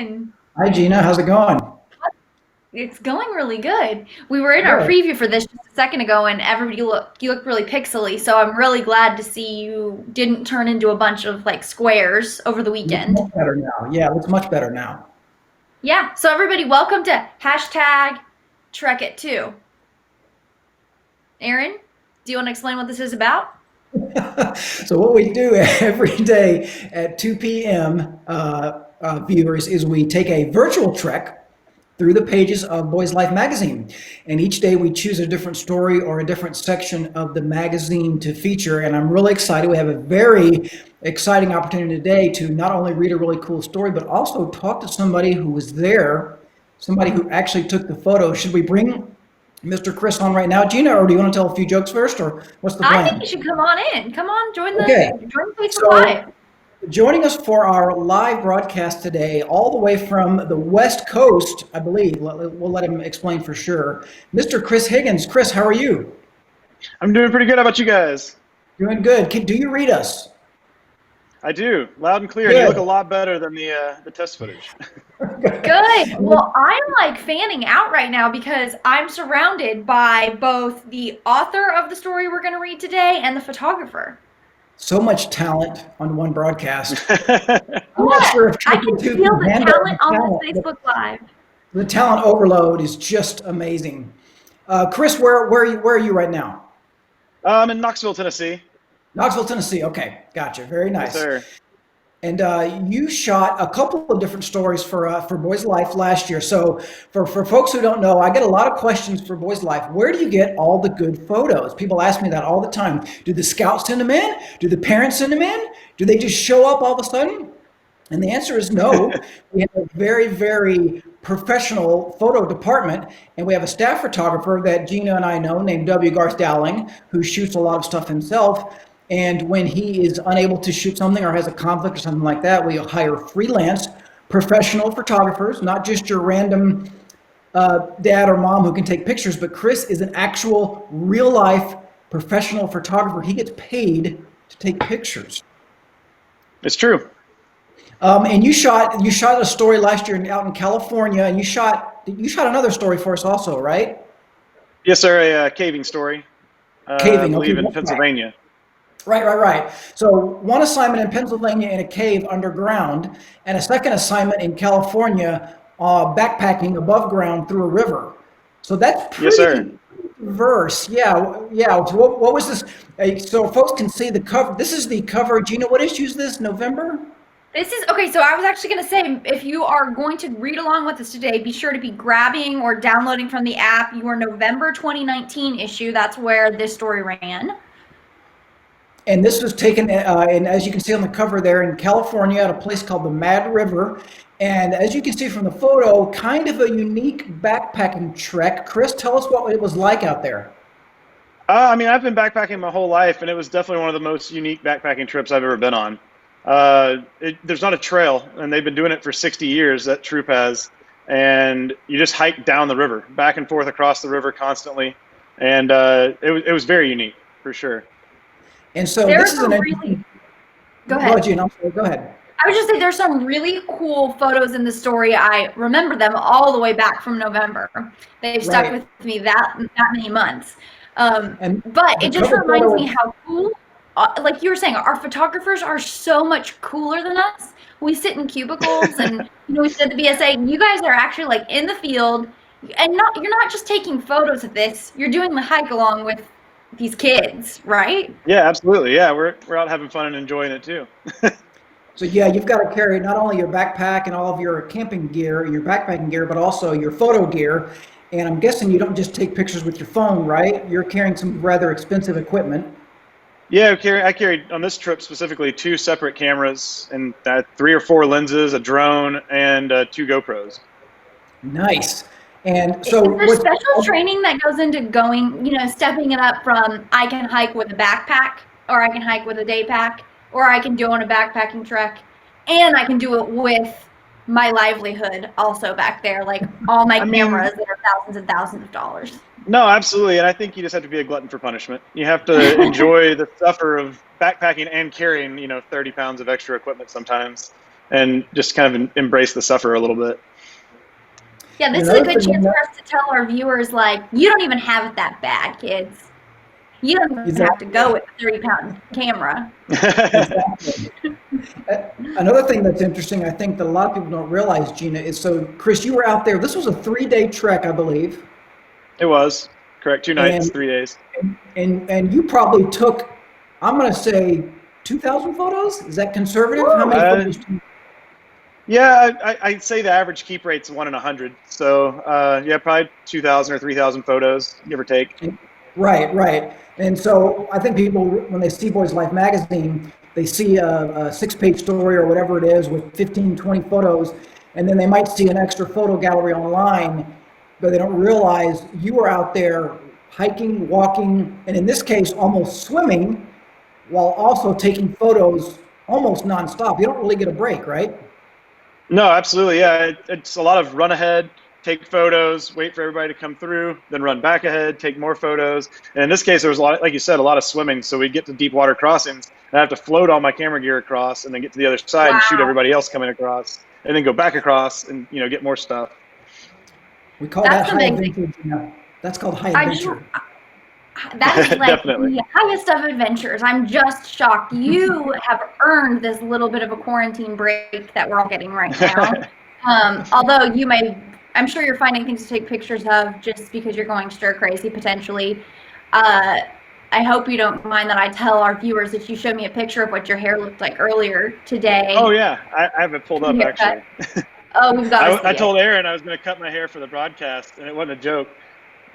Aaron. Hi, Gina. How's it going? It's going really good. We were in our Good. preview for this just a second ago, and you looked really pixely. So I'm really glad to see you didn't turn into a bunch of like squares over the Looks weekend. much better now. Yeah, it looks much better now. Yeah. So everybody, welcome to hashtag Trek It Too. Aaron, do you want to explain what this is about? So what we do every day at 2 p.m., viewers, is we take a virtual trek through the pages of Boys Life magazine. And each day we choose a different story or a different section of the magazine to feature. And I'm really excited. We have a very exciting opportunity today to not only read a really cool story, but also talk to somebody who was there, somebody who actually took the photo. Should we bring Mr. Chris on right now, Gina, or do you want to tell a few jokes first, or what's the I think plan? you should come on in. Come on, Okay, join the Facebook so Live. joining us for our live broadcast today, all the way from the West Coast, I believe, we'll let him explain for sure, Mr. Chris Higgins. Chris, how are you? I'm doing pretty good. How about you guys? Doing good. Do you read us? I do, loud and clear, and you look a Good. lot better than the test footage. Good. Well, I'm like fanning out right now because I'm surrounded by both the author of the story we're going to read today and the photographer. So much talent on one broadcast. I'm not Yeah, sure if I Triple can Two feel can the handle the talent on talent. this Facebook Live. The talent overload is just amazing. Chris, where are you right now? I'm in Knoxville, Tennessee. Knoxville, Tennessee. Okay, gotcha. Very Yes, nice. sir. And you shot a couple of different stories for Boys Life last year. So for folks who don't know, I get a lot of questions for Boys Life. Where do you get all the good photos? People ask me that all the time. Do the scouts send them in? Do the parents send them in? Do they just show up all of a sudden? And the answer is no. We have a very, very professional photo department, and we have a staff photographer that Gina and I know named W. Garth Dowling, who shoots a lot of stuff himself. And when he is unable to shoot something or has a conflict or something like that, we hire freelance professional photographers, not just your random dad or mom who can take pictures, but Chris is an actual real life professional photographer. He gets paid to take pictures. It's true. And you shot a story last year out in California, and you shot another story for us also, right? Yes, sir. A caving story, I Caving. Okay, believe in that's right. Pennsylvania. Right. So one assignment in Pennsylvania in a cave underground, and a second assignment in California, backpacking above ground through a river. So that's Yes, sir. pretty diverse. Yeah. So what was this? So folks can see the cover. This is the cover. Gina, what issue is this? November? This is okay. So I was actually going to say, if you are going to read along with us today, be sure to be grabbing or downloading from the app your November 2019 issue. That's where this story ran. And this was taken, and as you can see on the cover there, in California at a place called the Mad River. And as you can see from the photo, kind of a unique backpacking trek. Chris, tell us what it was like out there. I mean, I've been backpacking my whole life, and it was definitely one of the most unique backpacking trips I've ever been on. There's not a trail, and they've been doing it for 60 years, that troop has. And you just hike down the river, back and forth across the river constantly. And it was very unique, for sure. And so There are this is an some really, go Go ahead, ahead. Gina. I'm sorry, go ahead. I was just saying there's some really cool photos in the story. I remember them all the way back from November. They've stuck Right. with me that many months. And But the it just cover reminds me photo, how cool, like you were saying, our photographers are so much cooler than us. We sit in cubicles and we sit at the BSA. You guys are actually like in the field, and you're not just taking photos of this. You're doing the hike along with these kids, right? Yeah, absolutely. Yeah, we're out having fun and enjoying it too. so yeah, you've got to carry not only your backpack and all of your camping gear, your backpacking gear, but also your photo gear. And I'm guessing you don't just take pictures with your phone, right? You're carrying some rather expensive equipment. Yeah, I carried on this trip specifically two separate cameras and 3 or 4 lenses, a drone, and 2 GoPros. Nice. And Is so there what's special training that goes into going, stepping it up from I can hike with a backpack, or I can hike with a day pack, or I can do on a backpacking trek, and I can do it with my livelihood also back there, like all my I mean, cameras that are thousands and thousands of dollars. no, absolutely, and I think you just have to be a glutton for punishment. You have to enjoy the suffer of backpacking and carrying, 30 pounds of extra equipment sometimes. and just kind of embrace the suffer a little bit. Yeah, this is a good chance for us to tell our viewers, like, you don't even have it that bad, kids. You don't even have to go with a 30-pound camera. Exactly. Another thing that's interesting, I think that a lot of people don't realize, Gina, is so, Chris, you were out there. This was a 3-day trek, I believe. It was. Correct. 2 nights, 3 days. And you probably took, I'm going to say, 2,000 photos? Is that conservative? How many photos do you? Yeah, I'd say the average keep rate's 1 in 100. So, yeah, probably 2,000 or 3,000 photos, give or take. Right. And so I think people, when they see Boys Life magazine, they see a 6-page story or whatever it is with 15, 20 photos, and then they might see an extra photo gallery online, but they don't realize you were out there hiking, walking, and in this case, almost swimming, while also taking photos almost nonstop. You don't really get a break, right? No, absolutely. Yeah, it's a lot of run ahead, take photos, wait for everybody to come through, then run back ahead, take more photos. And in this case, there was a lot, like you said, a lot of swimming. So we'd get to deep water crossings, and I have to float all my camera gear across, and then get to the other side and shoot everybody else coming across, and then go back across and get more stuff. We call that high adventure. That's called high adventure. That is like Definitely the highest of adventures. I'm just shocked. You have earned this little bit of a quarantine break that we're all getting right now. Although I'm sure you're finding things to take pictures of just because you're going stir crazy potentially. I hope you don't mind that I tell our viewers that you showed me a picture of what your hair looked like earlier today. Oh yeah, I have it pulled up actually. Oh, we've got. I told Aaron I was going to cut my hair for the broadcast, and it wasn't a joke.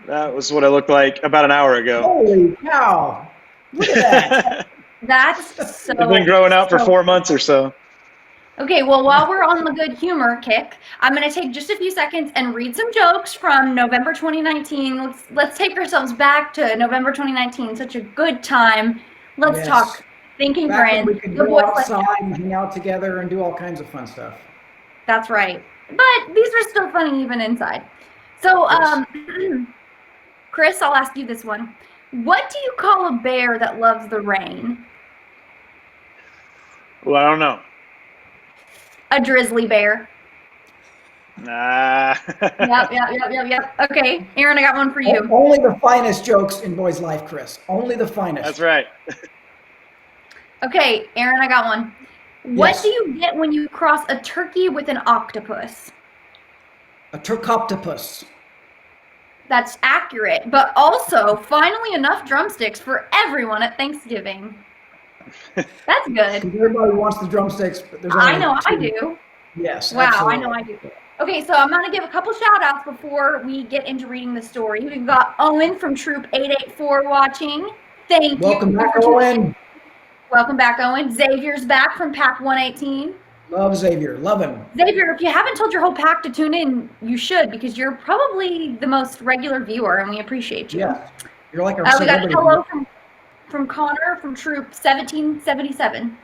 That was what I looked like about an hour ago. Holy cow! Look at that. That's so. It's been growing out for 4 months or so. Okay, well, while we're on the good humor kick, I'm going to take just a few seconds and read some jokes from November 2019. Let's take ourselves back to November 2019. Such a good time. Let's talk thinking back friends. when we could go outside and hang out together and do all kinds of fun stuff. That's right. But these were still funny even inside. So, Chris, I'll ask you this one. What do you call a bear that loves the rain? Well, I don't know. A drizzly bear. Nah. Yep. Okay, Aaron, I got one for you. Only the finest jokes in Boys Life, Chris. Only the finest. That's right. Okay, Aaron, I got one. What do you get when you cross a turkey with an octopus? A turkoptopus. That's accurate, but also finally enough drumsticks for everyone at Thanksgiving. That's good. Everybody wants the drumsticks, but there's only I know 2. I do. Yes. Wow, absolutely. I know I do. Okay, so I'm going to give a couple shout outs before we get into reading the story. We've got Owen from Troop 884 watching. Thank you. Welcome back, Owen. Welcome back, Owen. Xavier's back from Pack 118. Love Xavier. Love him. Xavier, if you haven't told your whole pack to tune in, you should, because you're probably the most regular viewer, and we appreciate you. Yeah. You're like our We got celebrity. hello from Connor from Troop 1777.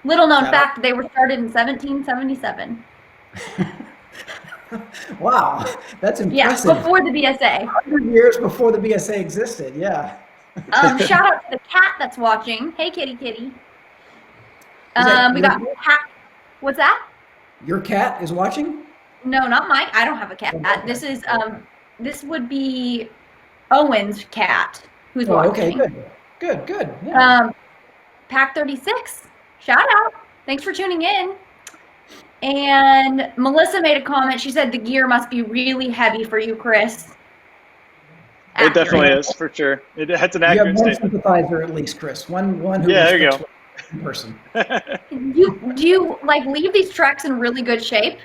Little known fact, they were started in 1777. Wow, that's impressive. Yeah, before the BSA. 100 years before the BSA existed, yeah. Shout out to the cat that's watching. Hey, kitty. We got Pack. What's that? Your cat is watching? No, not mine. I don't have a cat. This is this would be Owen's cat who's watching. Okay, good. Yeah. Pack 36. Shout out. Thanks for tuning in. And Melissa made a comment. She said the gear must be really heavy for you, Chris. It definitely is, for sure. It's an accurate you have one statement. Sympathizer at least, Chris. One who there you go. In person. Do you like leave these treks in really good shape?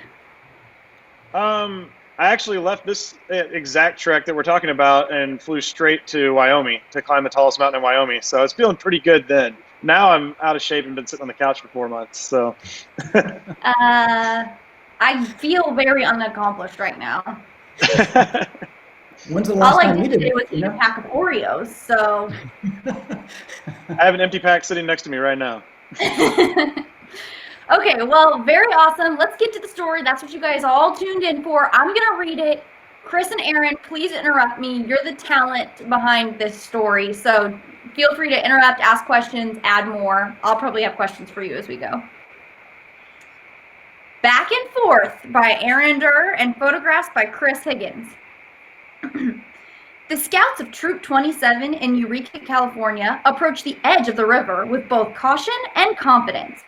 I actually left this exact trek that we're talking about and flew straight to Wyoming to climb the tallest mountain in Wyoming. So I was feeling pretty good then. Now I'm out of shape and been sitting on the couch for 4 months. So I feel very unaccomplished right now. When's the last All I time you did did today was it? eat a pack of Oreos, so. I have an empty pack sitting next to me right now. Okay, well, very awesome. Let's get to the story. That's what you guys all tuned in for. I'm going to read it. Chris and Aaron, please interrupt me. You're the talent behind this story, so feel free to interrupt, ask questions, add more. I'll probably have questions for you as we go. Back and Forth by Aaron Durr and photographs by Chris Higgins. The scouts of Troop 27 in Eureka, California approach the edge of the river with both caution and confidence.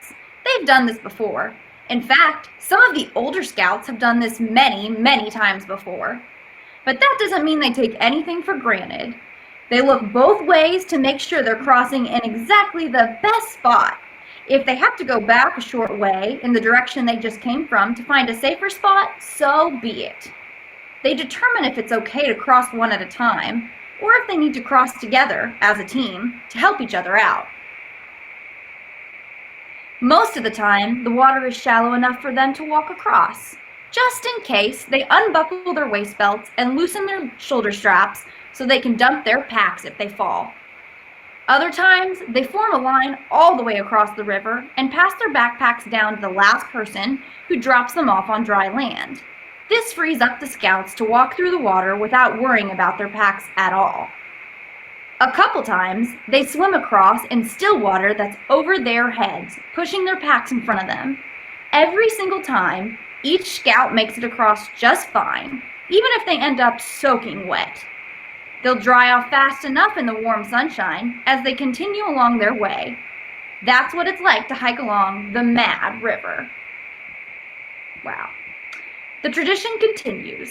They've done this before. In fact, some of the older scouts have done this many, many times before. But that doesn't mean they take anything for granted. They look both ways to make sure they're crossing in exactly the best spot. If they have to go back a short way in the direction they just came from to find a safer spot, so be it. They determine if it's okay to cross one at a time, or if they need to cross together as a team to help each other out. Most of the time, the water is shallow enough for them to walk across. Just in case, they unbuckle their waist belts and loosen their shoulder straps so they can dump their packs if they fall. Other times, they form a line all the way across the river and pass their backpacks down to the last person who drops them off on dry land. This frees up the scouts to walk through the water without worrying about their packs at all. A couple times, they swim across in still water that's over their heads, pushing their packs in front of them. Every single time, each scout makes it across just fine, even if they end up soaking wet. They'll dry off fast enough in the warm sunshine as they continue along their way. That's what it's like to hike along the Mad River. Wow. The tradition continues.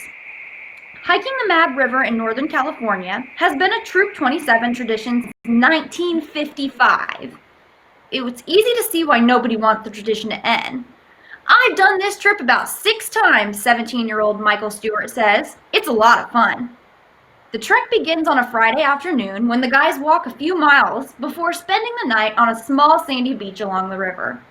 Hiking the Mad River in Northern California has been a Troop 27 tradition since 1955. It's easy to see why nobody wants the tradition to end. I've done this trip about 6 times, 17-year-old Michael Stewart says. It's a lot of fun. The trek begins on a Friday afternoon when the guys walk a few miles before spending the night on a small sandy beach along the river.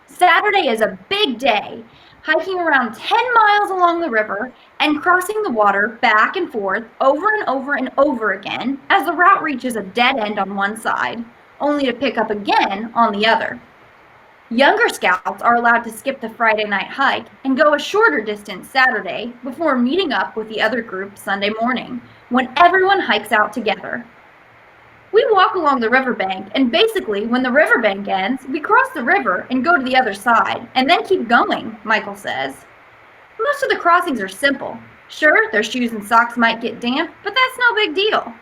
Saturday is a big day, hiking around 10 miles along the river and crossing the water back and forth over and over and over again as the route reaches a dead end on one side, only to pick up again on the other. Younger scouts are allowed to skip the Friday night hike and go a shorter distance Saturday before meeting up with the other group Sunday morning, when everyone hikes out together. We walk along the riverbank, and basically, when the riverbank ends, we cross the river and go to the other side, and then keep going, Michael says. Most of the crossings are simple. Sure, their shoes and socks might get damp, but that's no big deal.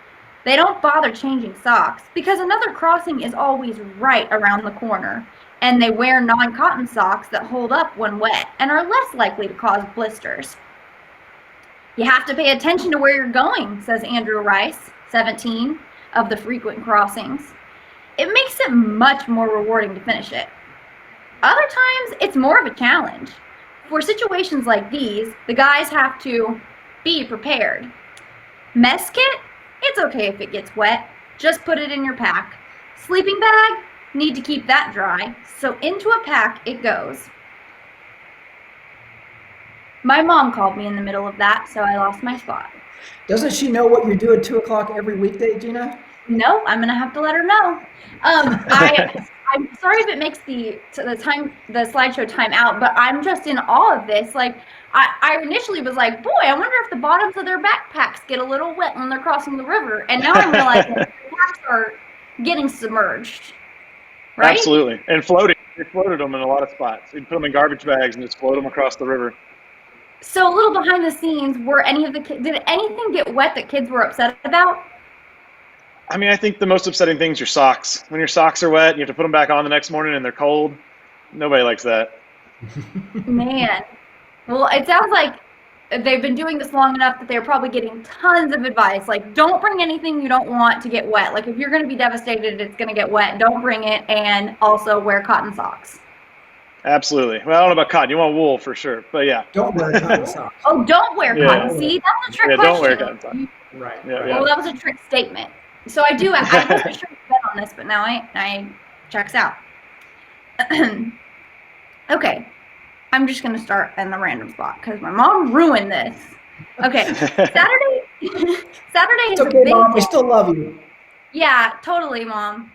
They don't bother changing socks, because another crossing is always right around the corner, and they wear non-cotton socks that hold up when wet and are less likely to cause blisters. You have to pay attention to where you're going, says Andrew Rice, 17, of the frequent crossings. It makes it much more rewarding to finish it. Other times, it's more of a challenge. For situations like these, the guys have to be prepared. Mess kit? It's okay if it gets wet. Just put it in your pack. Sleeping bag? Need to keep that dry, so into a pack it goes. My mom called me in the middle of that, so I lost my spot. Doesn't she know what you do at 2 o'clock every weekday, Gina? No, I'm gonna have to let her know. I'm sorry if it makes the slideshow time out, but I'm just in awe of this. Like, I initially was like, boy, I wonder if the bottoms of their backpacks get a little wet when they're crossing the river. And now I'm realizing their packs are getting submerged. Right? Absolutely. And floating. They floated them in a lot of spots. They'd put them in garbage bags and just float them across the river. So a little behind the scenes, did anything get wet that kids were upset about? I mean, I think the most upsetting thing is your socks. When your socks are wet, you have to put them back on the next morning and they're cold. Nobody likes that. Man. Well, it sounds like they've been doing this long enough that they're probably getting tons of advice. Like, don't bring anything you don't want to get wet. Like, if you're going to be devastated, it's going to get wet. Don't bring it, and also wear cotton socks. Absolutely. Well, I don't know about cotton. You want wool for sure, but yeah. Don't wear cotton socks. Oh, don't wear cotton. See, that's a trick question. Don't wear cotton socks. Right. Yeah. Well, that was a trick statement. So I wasn't sure to bet on this, but now I checks out. Okay. I'm just going to start in the random spot because my mom ruined this. Okay. Saturday It's is a okay, big Mom. day. We still love you. Yeah, totally, Mom.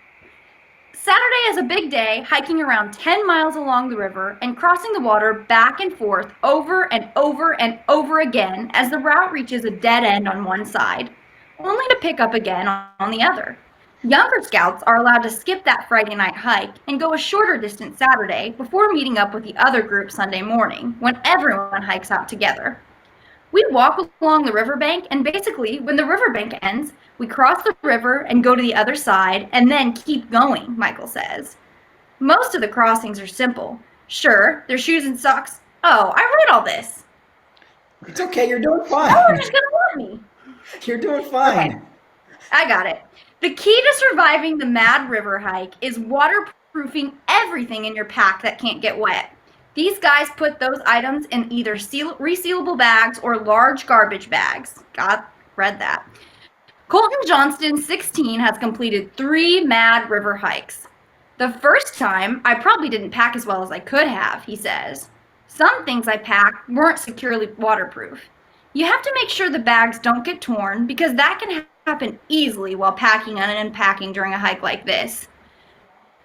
Saturday is a big day, hiking around 10 miles along the river and crossing the water back and forth over and over and over again as the route reaches a dead end on one side, only to pick up again on the other. Younger scouts are allowed to skip that Friday night hike and go a shorter distance Saturday before meeting up with the other group Sunday morning, when everyone hikes out together. We walk along the riverbank, and basically, when the riverbank ends, we cross the river and go to the other side and then keep going, Michael says. Most of the crossings are simple. Sure, there's shoes and socks. Oh, I read all this. It's okay. You're doing Oh, fine. you're just gonna let me. You're doing fine. Okay, I got it. The key to surviving the Mad River hike is waterproofing everything in your pack that can't get wet. These guys put those items in either resealable bags or large garbage bags. Read that. Colton Johnston, 16, has completed 3 Mad River hikes. The first time, I probably didn't pack as well as I could have, he says. Some things I packed weren't securely waterproof. You have to make sure the bags don't get torn, because that can happen easily while packing and unpacking during a hike like this.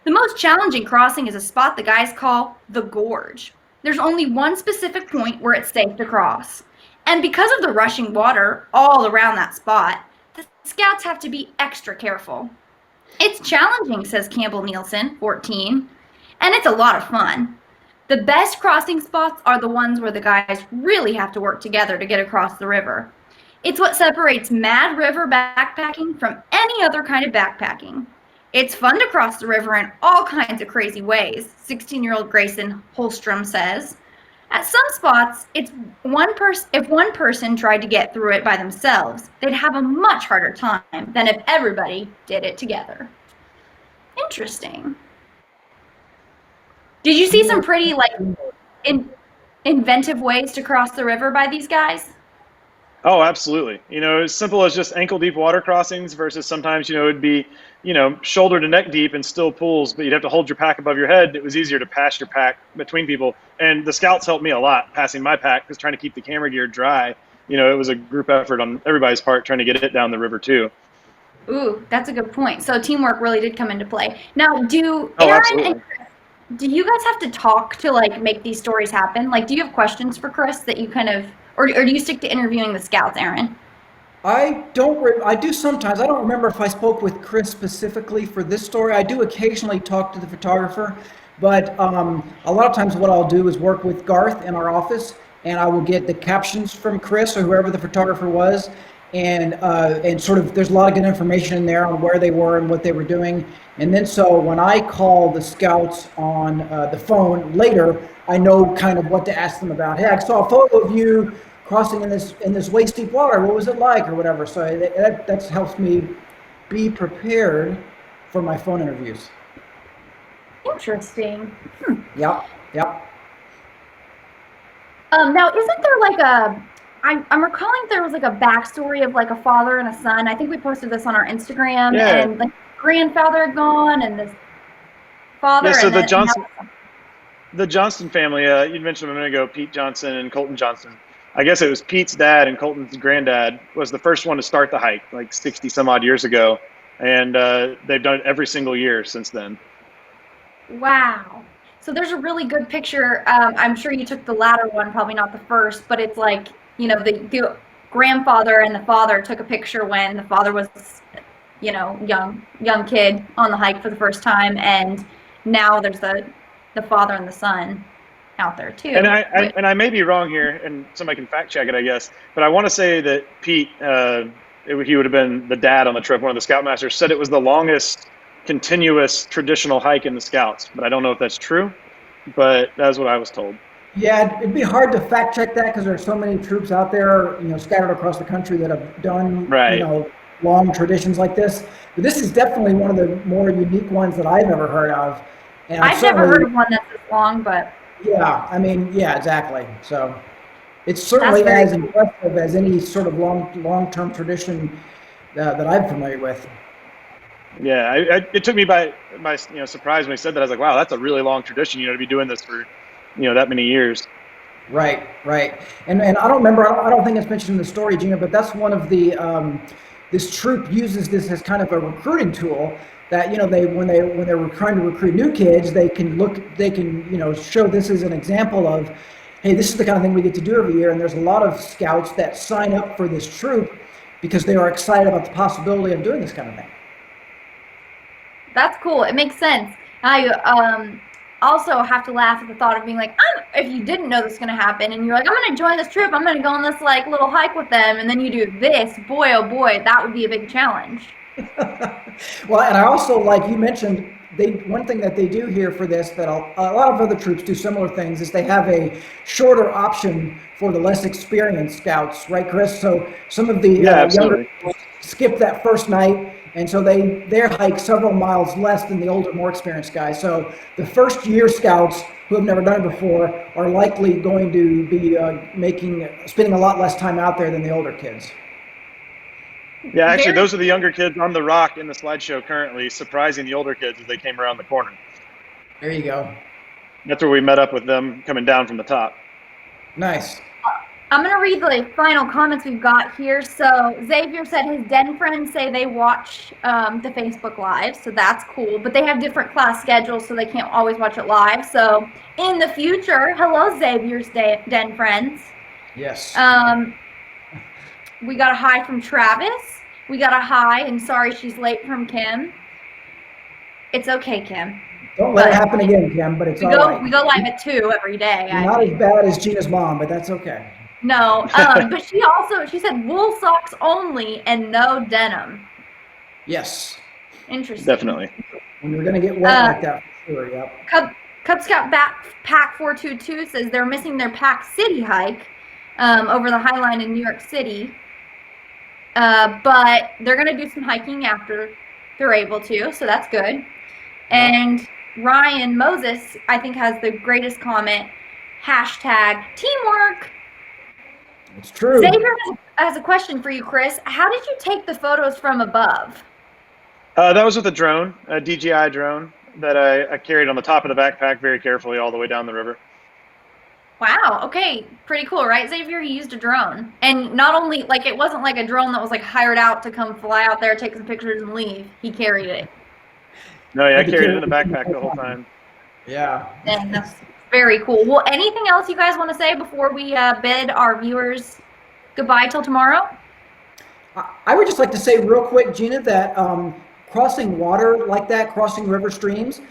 The most challenging crossing is a spot the guys call the gorge. There's only one specific point where it's safe to cross. And because of the rushing water all around that spot, the scouts have to be extra careful. It's challenging, says Campbell Nielsen, 14, and it's a lot of fun. The best crossing spots are the ones where the guys really have to work together to get across the river. It's what separates Mad River backpacking from any other kind of backpacking. It's fun to cross the river in all kinds of crazy ways, 16-year-old Grayson Holstrom says. At some spots, if one person tried to get through it by themselves, they'd have a much harder time than if everybody did it together. Interesting. Did you see some pretty inventive ways to cross the river by these guys? Oh, absolutely. As simple as just ankle deep water crossings versus sometimes, it'd be, shoulder to neck deep and still pools, but you'd have to hold your pack above your head. It was easier to pass your pack between people. And the scouts helped me a lot passing my pack, because trying to keep the camera gear dry, it was a group effort on everybody's part trying to get it down the river too. Ooh, that's a good point. So teamwork really did come into play. Now, do Aaron and Chris, do you guys have to talk to make these stories happen? Do you have questions for Chris that you kind of, or do you stick to interviewing the scouts, Aaron? I do sometimes. I don't remember if I spoke with Chris specifically for this story. I do occasionally talk to the photographer, but a lot of times what I'll do is work with Garth in our office, and I will get the captions from Chris or whoever the photographer was, and sort of there's a lot of good information in there on where they were and what they were doing. And then so when I call the scouts on the phone later, I know kind of what to ask them about. Hey, I saw a photo of you crossing in this waist deep water. What was it like, or whatever? So that helps me be prepared for my phone interviews. Interesting. Yep. Now, isn't there I'm recalling there was a backstory of a father and a son. I think we posted this on our Instagram. Yeah. And grandfather had gone, and this father. Yeah, so and the Johnston family, you mentioned a minute ago, Pete Johnson and Colton Johnston. I guess it was Pete's dad and Colton's granddad was the first one to start the hike 60 some odd years ago. And they've done it every single year since then. Wow. So there's a really good picture. I'm sure you took the latter one, probably not the first, but it's the grandfather and the father took a picture when the father was, young kid on the hike for the first time, and now there's the father and the son out there too. And I may be wrong here, and somebody can fact check it, I guess, but I want to say that Pete, he would have been the dad on the trip, one of the scoutmasters, said it was the longest continuous traditional hike in the scouts, but I don't know if that's true, but that's what I was told. Yeah, it'd be hard to fact check that because there's so many troops out there, scattered across the country that have done, long traditions like this. But this is definitely one of the more unique ones that I've ever heard of. And I've never heard of one that's this long, but yeah, exactly. So it's certainly as impressive as any sort of long-term tradition that I'm familiar with. Yeah, it took me by surprise when he said that. I was like, wow, that's a really long tradition, to be doing this for, that many years. Right. And I don't remember, I don't think it's mentioned in the story, Gina, but that's one of the, this troop uses this as kind of a recruiting tool that, when they're trying to recruit new kids, they can show this as an example of, hey, this is the kind of thing we get to do every year. And there's a lot of scouts that sign up for this troop because they are excited about the possibility of doing this kind of thing. That's cool. It makes sense. I also have to laugh at the thought of being like, if you didn't know this was going to happen and you're like, I'm going to join this trip, I'm going to go on this like little hike with them, and then you do this, boy, oh boy, that would be a big challenge. Well, and I also, like you mentioned, one thing that they do here for this that a lot of other troops do similar things is they have a shorter option for the less experienced scouts, right, Chris? So some of the younger skip that first night, and so their hike several miles less than the older, more experienced guys. So the first year scouts who have never done it before are likely going to be spending a lot less time out there than the older kids. Yeah, actually, those are the younger kids on the rock in the slideshow currently, surprising the older kids as they came around the corner. There you go. That's where we met up with them coming down from the top. Nice. I'm going to read the final comments we've got here. So Xavier said his den friends say they watch the Facebook Live, so that's cool. But they have different class schedules, so they can't always watch it live. So in the future, hello, Xavier's den friends. Yes. We got a hi from Travis. We got a hi, and sorry she's late from Kim. It's okay, Kim. Don't let it happen again, Kim, but it's all right. We go live at 2 every day. Not as bad as Gina's mom, but that's okay. No, but she said wool socks only and no denim. Yes. Interesting. Definitely. When you're going to get wet like that, for sure, yep. Cub Scout Pack 422 says they're missing their Pack City hike over the High Line in New York City. But they're going to do some hiking after they're able to, so that's good. And Ryan Moses, I think, has the greatest comment, #teamwork. It's true. Xavier has a question for you, Chris. How did you take the photos from above? That was with a drone, a DJI drone that I carried on the top of the backpack very carefully all the way down the river. Wow. Okay. Pretty cool, right, Xavier? He used a drone. And not only, like, it wasn't like a drone that was, like, hired out to come fly out there, take some pictures, and leave. He carried it. No, yeah, I carried it in the backpack the whole time. Yeah. And that's very cool. Well, anything else you guys want to say before we bid our viewers goodbye till tomorrow? I would just like to say real quick, Gina, that crossing water like that, crossing river streams,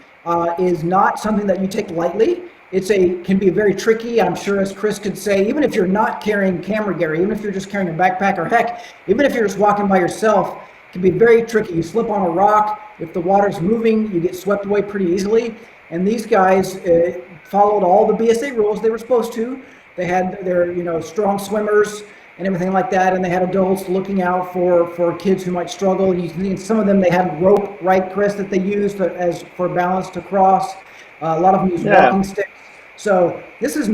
is not something that you take lightly. Can be very tricky, I'm sure, as Chris could say, even if you're not carrying camera gear, even if you're just carrying a backpack, or heck, even if you're just walking by yourself, it can be very tricky. You slip on a rock, if the water's moving, you get swept away pretty easily. And these guys followed all the BSA rules they were supposed to. They had their strong swimmers and everything like that, and they had adults looking out for kids who might struggle. You can see some of them, they had rope, right, Chris, that they used as for balance to cross. A lot of them use walking sticks. So this is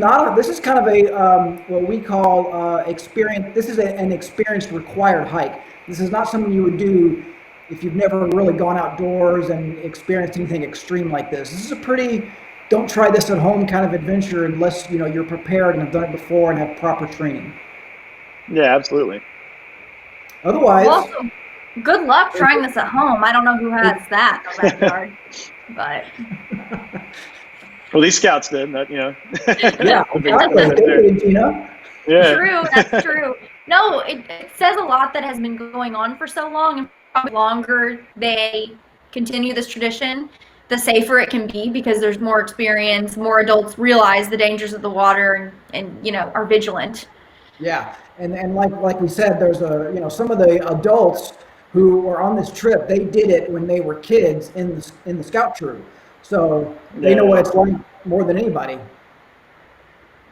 kind of a what we call experience. This is an experienced required hike. This is not something you would do if you've never really gone outdoors and experienced anything extreme like this. This is a pretty don't try this at home kind of adventure unless you're prepared and have done it before and have proper training. Yeah, absolutely. Otherwise, also, good luck trying this at home. I don't know who has that in their backyard, but. Well, these scouts did, Yeah, exactly. They did, Gina. Yeah. True, that's true. No, it says a lot that has been going on for so long, and probably the longer they continue this tradition, the safer it can be because there's more experience, more adults realize the dangers of the water and are vigilant. Yeah, and like we said, there's some of the adults who were on this trip, they did it when they were kids in the scout troop. So they know what it's like more than anybody.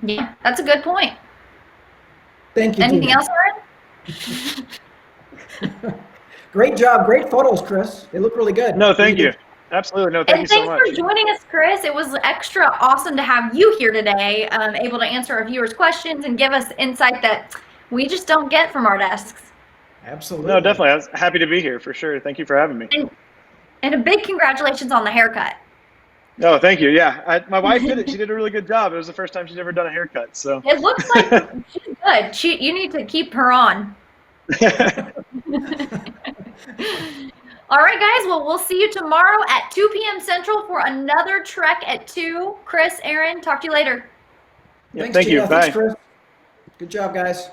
Yeah, that's a good point. Thank you. Anything Gina. else, Aaron? Great job. Great photos, Chris. They look really good. No, thank you. Absolutely. No, thank you so much. And thanks for joining us, Chris. It was extra awesome to have you here today, able to answer our viewers' questions and give us insight that we just don't get from our desks. Absolutely. No, definitely. I was happy to be here for sure. Thank you for having me. And a big congratulations on the haircut. Oh, thank you. Yeah, my wife did it. She did a really good job. It was the first time she's ever done a haircut. So it looks like she's good. You need to keep her on. All right, guys. Well, we'll see you tomorrow at 2 p.m. Central for another trek at 2. Chris, Aaron, talk to you later. Yeah, Thanks, thank Gina. you. Thanks, Bye. Chris. Good job, guys.